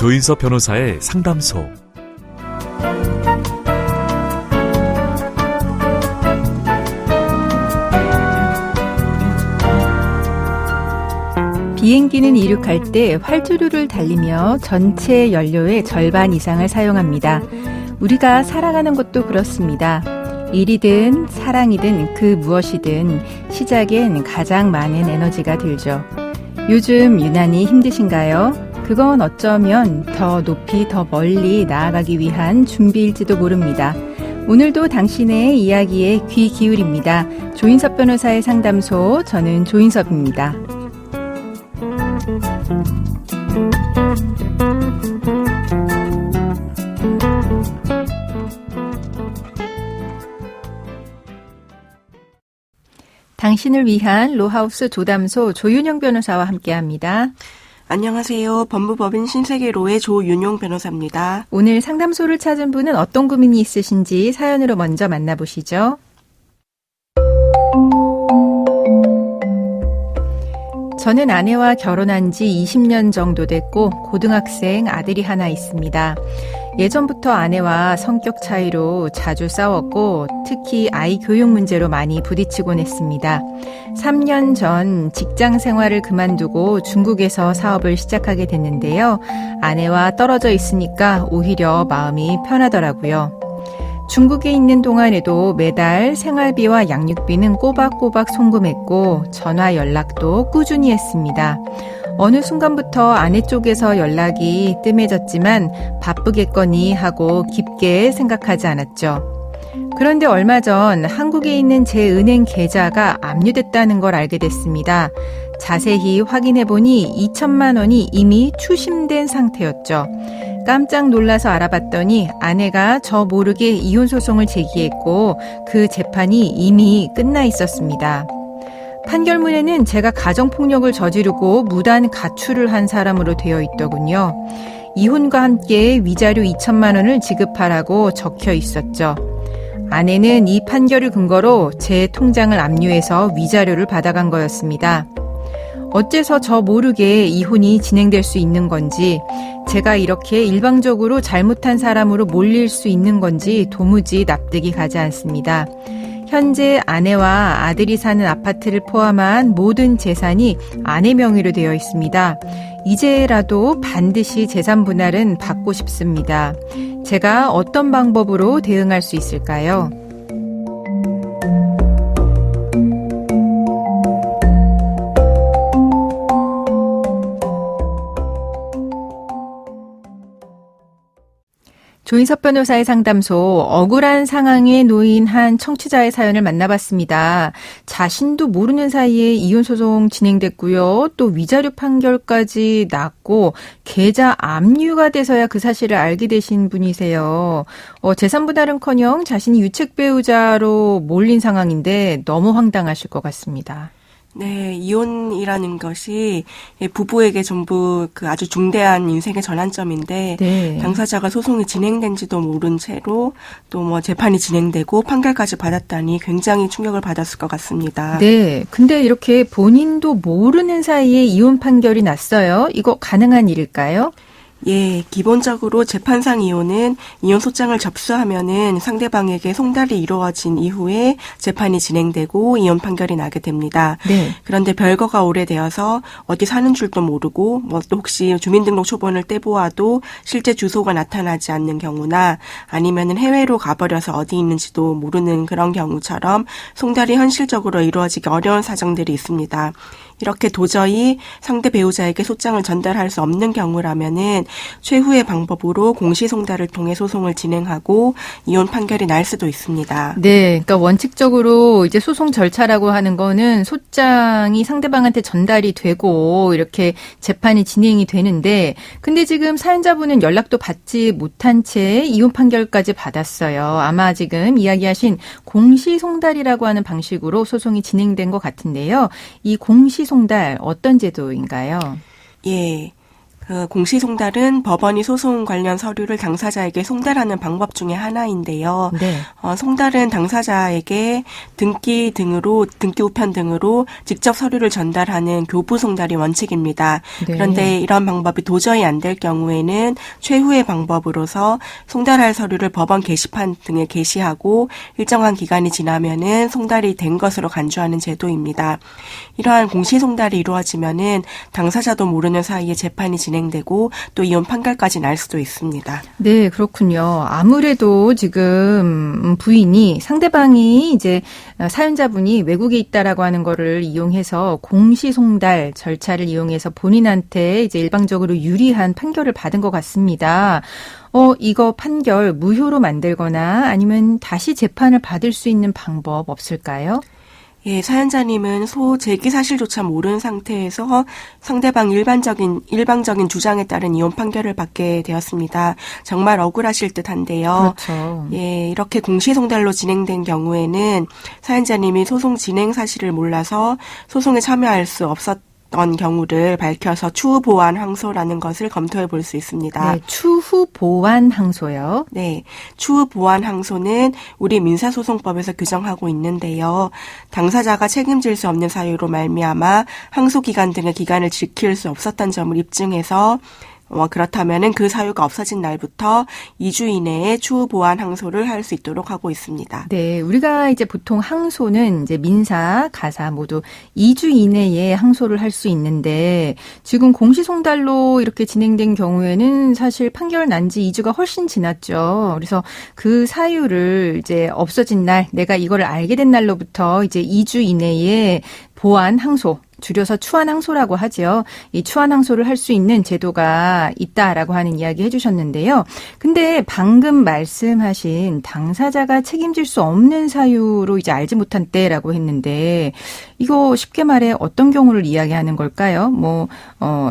조인섭 변호사의 상담소. 비행기는 이륙할 때 활주로를 달리며 전체 연료의 절반 이상을 사용합니다. 우리가 살아가는 것도 그렇습니다. 일이든 사랑이든 그 무엇이든 시작엔 가장 많은 에너지가 들죠. 요즘 유난히 힘드신가요? 그건 어쩌면 더 높이 더 멀리 나아가기 위한 준비일지도 모릅니다. 오늘도 당신의 이야기에 귀 기울입니다. 조인섭 변호사의 상담소, 저는 조인섭입니다. 당신을 위한 로하우스 조담소 조윤영 변호사와 함께합니다. 안녕하세요. 법무법인 신세계로의 조윤용 변호사입니다. 오늘 상담소를 찾은 분은 어떤 고민이 있으신지 사연으로 먼저 만나보시죠. 저는 아내와 결혼한 지 20년 정도 됐고 고등학생 아들이 하나 있습니다. 예전부터 아내와 성격 차이로 자주 싸웠고 특히 아이 교육 문제로 많이 부딪히곤 했습니다. 3년 전 직장 생활을 그만두고 중국에서 사업을 시작하게 됐는데요. 아내와 떨어져 있으니까 오히려 마음이 편하더라고요. 중국에 있는 동안에도 매달 생활비와 양육비는 꼬박꼬박 송금했고 전화 연락도 꾸준히 했습니다. 어느 순간부터 아내 쪽에서 연락이 뜸해졌지만 바쁘겠거니 하고 깊게 생각하지 않았죠. 그런데 얼마 전 한국에 있는 제 은행 계좌가 압류됐다는 걸 알게 됐습니다. 자세히 확인해보니 2천만 원이 이미 추심된 상태였죠. 깜짝 놀라서 알아봤더니 아내가 저 모르게 이혼 소송을 제기했고 그 재판이 이미 끝나 있었습니다. 판결문에는 제가 가정폭력을 저지르고 무단 가출을 한 사람으로 되어 있더군요. 이혼과 함께 위자료 2천만 원을 지급하라고 적혀 있었죠. 아내는 이 판결을 근거로 제 통장을 압류해서 위자료를 받아간 거였습니다. 어째서 저 모르게 이혼이 진행될 수 있는 건지, 제가 이렇게 일방적으로 잘못한 사람으로 몰릴 수 있는 건지 도무지 납득이 가지 않습니다. 현재 아내와 아들이 사는 아파트를 포함한 모든 재산이 아내 명의로 되어 있습니다. 이제라도 반드시 재산 분할은 받고 싶습니다. 제가 어떤 방법으로 대응할 수 있을까요? 조인섭 변호사의 상담소, 억울한 상황에 놓인 한 청취자의 사연을 만나봤습니다. 자신도 모르는 사이에 이혼 소송 진행됐고요. 또 위자료 판결까지 났고 계좌 압류가 돼서야 그 사실을 알게 되신 분이세요. 재산 분할은커녕 자신이 유책 배우자로 몰린 상황인데 너무 황당하실 것 같습니다. 네, 이혼이라는 것이 부부에게 전부 그 아주 중대한 인생의 전환점인데, 네. 당사자가 소송이 진행된지도 모른 채로 또 재판이 진행되고 판결까지 받았다니 굉장히 충격을 받았을 것 같습니다. 네, 근데 이렇게 본인도 모르는 사이에 이혼 판결이 났어요. 이거 가능한 일일까요? 예, 기본적으로 재판상 이혼은 이혼 소장을 접수하면은 상대방에게 송달이 이루어진 이후에 재판이 진행되고 이혼 판결이 나게 됩니다. 네. 그런데 별거가 오래되어서 어디 사는 줄도 모르고 또 혹시 주민등록 초본을 떼보아도 실제 주소가 나타나지 않는 경우나 아니면은 해외로 가버려서 어디 있는지도 모르는 그런 경우처럼 송달이 현실적으로 이루어지기 어려운 사정들이 있습니다. 이렇게 도저히 상대 배우자에게 소장을 전달할 수 없는 경우라면은 최후의 방법으로 공시송달을 통해 소송을 진행하고 이혼 판결이 날 수도 있습니다. 네, 그러니까 원칙적으로 이제 소송 절차라고 하는 거는 소장이 상대방한테 전달이 되고 이렇게 재판이 진행이 되는데, 근데 지금 사연자분은 연락도 받지 못한 채 이혼 판결까지 받았어요. 아마 지금 이야기하신 공시송달이라고 하는 방식으로 소송이 진행된 것 같은데요. 이 공시송달 어떤 제도인가요? 예. 그 공시송달은 법원이 소송 관련 서류를 당사자에게 송달하는 방법 중에 하나인데요. 네. 송달은 당사자에게 등기 우편 등으로 직접 서류를 전달하는 교부 송달이 원칙입니다. 네. 그런데 이런 방법이 도저히 안 될 경우에는 최후의 방법으로서 송달할 서류를 법원 게시판 등에 게시하고 일정한 기간이 지나면은 송달이 된 것으로 간주하는 제도입니다. 이러한 공시송달이 이루어지면은 당사자도 모르는 사이에 재판이 진행되고 또 이혼 판결까지 날 수도 있습니다. 네, 그렇군요. 아무래도 지금 부인이 상대방이 이제 사연자분이 외국에 있다라고 하는 거를 이용해서 공시송달 절차를 이용해서 본인한테 이제 일방적으로 유리한 판결을 받은 것 같습니다. 이거 판결 무효로 만들거나 아니면 다시 재판을 받을 수 있는 방법 없을까요? 예, 사연자님은 제기 사실조차 모르는 상태에서 상대방 일방적인 주장에 따른 이혼 판결을 받게 되었습니다. 정말 억울하실 듯한데요. 그렇죠. 예, 이렇게 공시송달로 진행된 경우에는 사연자님이 소송 진행 사실을 몰라서 소송에 참여할 수 없었던 경우를 밝혀서 추후 보완 항소라는 것을 검토해 볼 수 있습니다. 네, 추후 보완 항소요. 네, 추후 보완 항소는 우리 민사소송법에서 규정하고 있는데요. 당사자가 책임질 수 없는 사유로 말미암아 항소 기간 등의 기간을 지킬 수 없었던 점을 입증해서 그렇다면은 그 사유가 없어진 날부터 2주 이내에 추후 보완 항소를 할 수 있도록 하고 있습니다. 네, 우리가 이제 보통 항소는 이제 민사, 가사 모두 2주 이내에 항소를 할 수 있는데 지금 공시송달로 이렇게 진행된 경우에는 사실 판결 난 지 2주가 훨씬 지났죠. 그래서 그 사유를 이제 없어진 날, 내가 이거를 알게 된 날로부터 이제 2주 이내에 보완 항소, 줄여서 추한 항소라고 하죠. 이 추한 항소를 할 수 있는 제도가 있다라고 하는 이야기 해주셨는데요. 근데 방금 말씀하신 당사자가 책임질 수 없는 사유로 이제 알지 못한 때라고 했는데 이거 쉽게 말해 어떤 경우를 이야기하는 걸까요?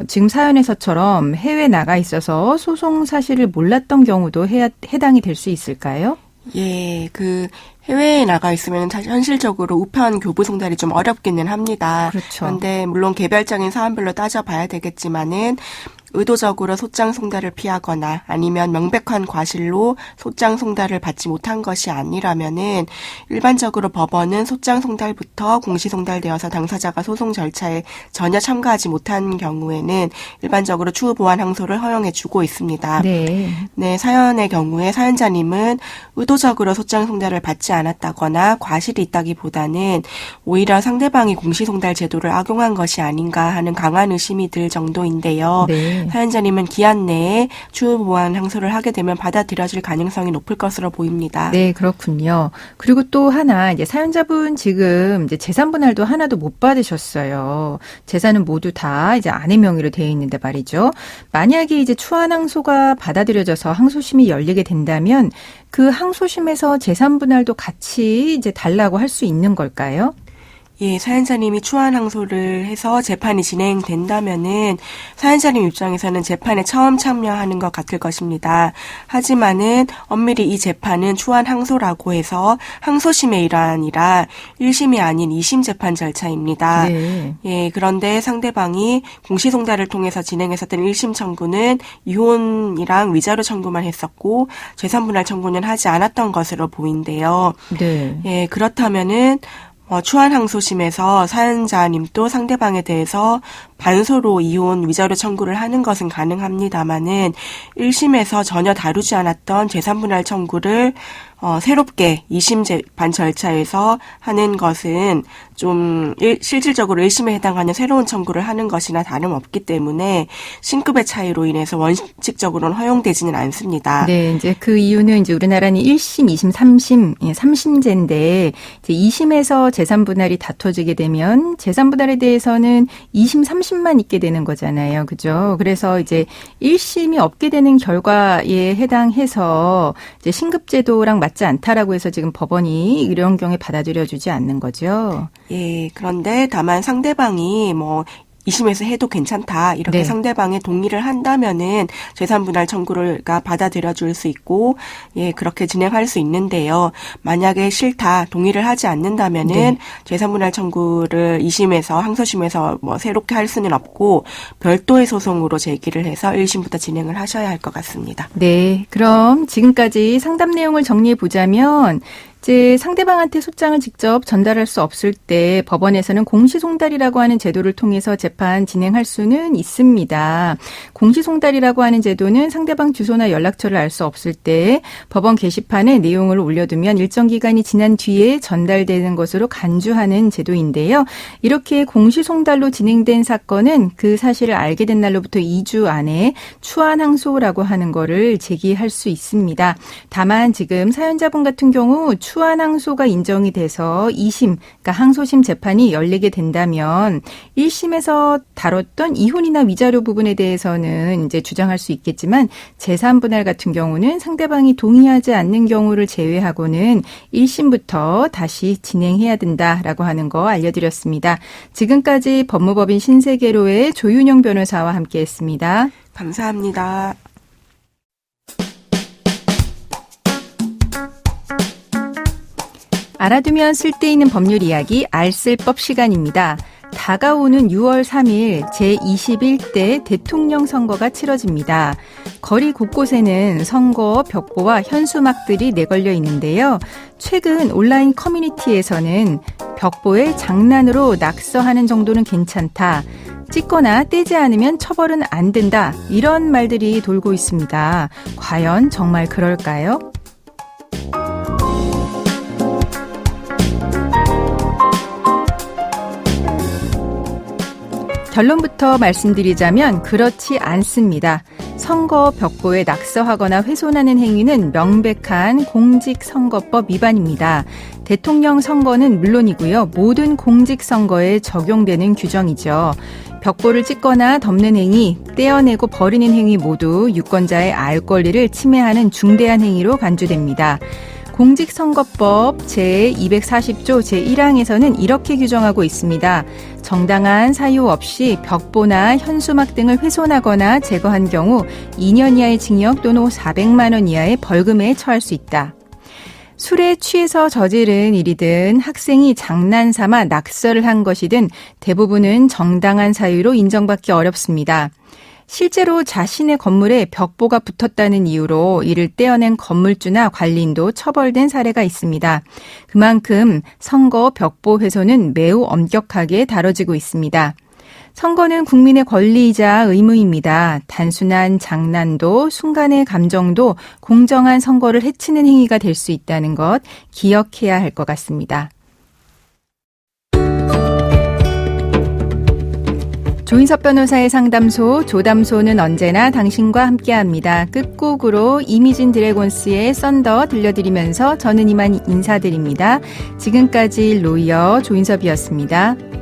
지금 사연에서처럼 해외 나가 있어서 소송 사실을 몰랐던 경우도 해당이 될 수 있을까요? 예, 해외에 나가 있으면 사실 현실적으로 우편 교부 송달이 좀 어렵기는 합니다. 그렇죠. 그런데 물론 개별적인 사안별로 따져봐야 되겠지만은 의도적으로 소장 송달을 피하거나 아니면 명백한 과실로 소장 송달을 받지 못한 것이 아니라면은 일반적으로 법원은 소장 송달부터 공시 송달되어서 당사자가 소송 절차에 전혀 참가하지 못한 경우에는 일반적으로 추후 보완 항소를 허용해 주고 있습니다. 네, 사연의 경우에 사연자님은 의도적으로 소장 송달을 받지 않았다거나 과실이 있다기보다는 오히려 상대방이 공시 송달 제도를 악용한 것이 아닌가 하는 강한 의심이 들 정도인데요. 네. 사연자님은 기한 내에 추후 보완 항소를 하게 되면 받아들여질 가능성이 높을 것으로 보입니다. 네, 그렇군요. 그리고 또 하나 이제 사연자분 지금 이제 재산 분할도 하나도 못 받으셨어요. 재산은 모두 다 이제 아내 명의로 되어 있는데 말이죠. 만약에 이제 추한 항소가 받아들여져서 항소심이 열리게 된다면 그 항소심에서 재산 분할도 같이 이제 달라고 할 수 있는 걸까요? 예, 사연자님이 추한 항소를 해서 재판이 진행된다면은 사연자님 입장에서는 재판에 처음 참여하는 것 같을 것입니다. 하지만은 엄밀히 이 재판은 추한 항소라고 해서 항소심의 일환이라 1심이 아닌 2심 재판 절차입니다. 네. 예, 그런데 상대방이 공시송달을 통해서 진행했었던 1심 청구는 이혼이랑 위자료 청구만 했었고 재산분할 청구는 하지 않았던 것으로 보인대요. 네. 예, 그렇다면은 추한 항소심에서 사연자님도 상대방에 대해서 반소로 이혼 위자료 청구를 하는 것은 가능합니다마는 1심에서 전혀 다루지 않았던 재산분할 청구를 새롭게 2심 재판 절차에서 하는 것은 좀 실질적으로 1심에 해당하는 새로운 청구를 하는 것이나 다름없기 때문에 신급의 차이로 인해서 원칙적으로는 허용되지는 않습니다. 네, 이제 그 이유는 이제 우리나라는 1심, 2심, 3심, 3심제인데 이제 2심에서 재산 분할이 다퉈지게 되면 재산 분할에 대해서는 2심, 3심만 있게 되는 거잖아요. 그죠? 그래서 이제 1심이 없게 되는 결과에 해당해서 이제 신급제도랑 맞지 않다라고 해서 지금 법원이 이런 경우에 받아들여주지 않는 거죠. 예, 그런데 다만 상대방이 2심에서 해도 괜찮다 이렇게 네. 상대방의 동의를 한다면은 재산분할 청구를 받아들여줄 수 있고 예 그렇게 진행할 수 있는데요. 만약에 싫다 동의를 하지 않는다면은 네. 재산분할 청구를 2심에서 항소심에서 뭐 새롭게 할 수는 없고 별도의 소송으로 제기를 해서 1심부터 진행을 하셔야 할 것 같습니다. 네, 그럼 지금까지 상담 내용을 정리해 보자면 이제 상대방한테 소장을 직접 전달할 수 없을 때 법원에서는 공시송달이라고 하는 제도를 통해서 재판 진행할 수는 있습니다. 공시송달이라고 하는 제도는 상대방 주소나 연락처를 알 수 없을 때 법원 게시판에 내용을 올려두면 일정 기간이 지난 뒤에 전달되는 것으로 간주하는 제도인데요. 이렇게 공시송달로 진행된 사건은 그 사실을 알게 된 날로부터 2주 안에 추안항소라고 하는 거를 제기할 수 있습니다. 다만 지금 사연자분 같은 경우 추안항소가 인정이 돼서 2심, 그러니까 항소심 재판이 열리게 된다면 1심에서 다뤘던 이혼이나 위자료 부분에 대해서는 이제 주장할 수 있겠지만 재산분할 같은 경우는 상대방이 동의하지 않는 경우를 제외하고는 1심부터 다시 진행해야 된다라고 하는 거 알려드렸습니다. 지금까지 법무법인 신세계로의 조윤영 변호사와 함께했습니다. 감사합니다. 알아두면 쓸데있는 법률 이야기 알쓸법 시간입니다. 다가오는 6월 3일 제21대 대통령 선거가 치러집니다. 거리 곳곳에는 선거 벽보와 현수막들이 내걸려 있는데요. 최근 온라인 커뮤니티에서는 벽보에 장난으로 낙서하는 정도는 괜찮다. 찍거나 떼지 않으면 처벌은 안 된다. 이런 말들이 돌고 있습니다. 과연 정말 그럴까요? 결론부터 말씀드리자면 그렇지 않습니다. 선거 벽보에 낙서하거나 훼손하는 행위는 명백한 공직선거법 위반입니다. 대통령 선거는 물론이고요. 모든 공직선거에 적용되는 규정이죠. 벽보를 찍거나 덮는 행위, 떼어내고 버리는 행위 모두 유권자의 알 권리를 침해하는 중대한 행위로 간주됩니다. 공직선거법 제240조 제1항에서는 이렇게 규정하고 있습니다. 정당한 사유 없이 벽보나 현수막 등을 훼손하거나 제거한 경우 2년 이하의 징역 또는 400만 원 이하의 벌금에 처할 수 있다. 술에 취해서 저지른 일이든 학생이 장난삼아 낙서를 한 것이든 대부분은 정당한 사유로 인정받기 어렵습니다. 실제로 자신의 건물에 벽보가 붙었다는 이유로 이를 떼어낸 건물주나 관리인도 처벌된 사례가 있습니다. 그만큼 선거 벽보 훼손은 매우 엄격하게 다뤄지고 있습니다. 선거는 국민의 권리이자 의무입니다. 단순한 장난도 순간의 감정도 공정한 선거를 해치는 행위가 될 수 있다는 것 기억해야 할 것 같습니다. 조인섭 변호사의 상담소, 조담소는 언제나 당신과 함께합니다. 끝곡으로 이미진 드래곤스의 썬더 들려드리면서 저는 이만 인사드립니다. 지금까지 로이어 조인섭이었습니다.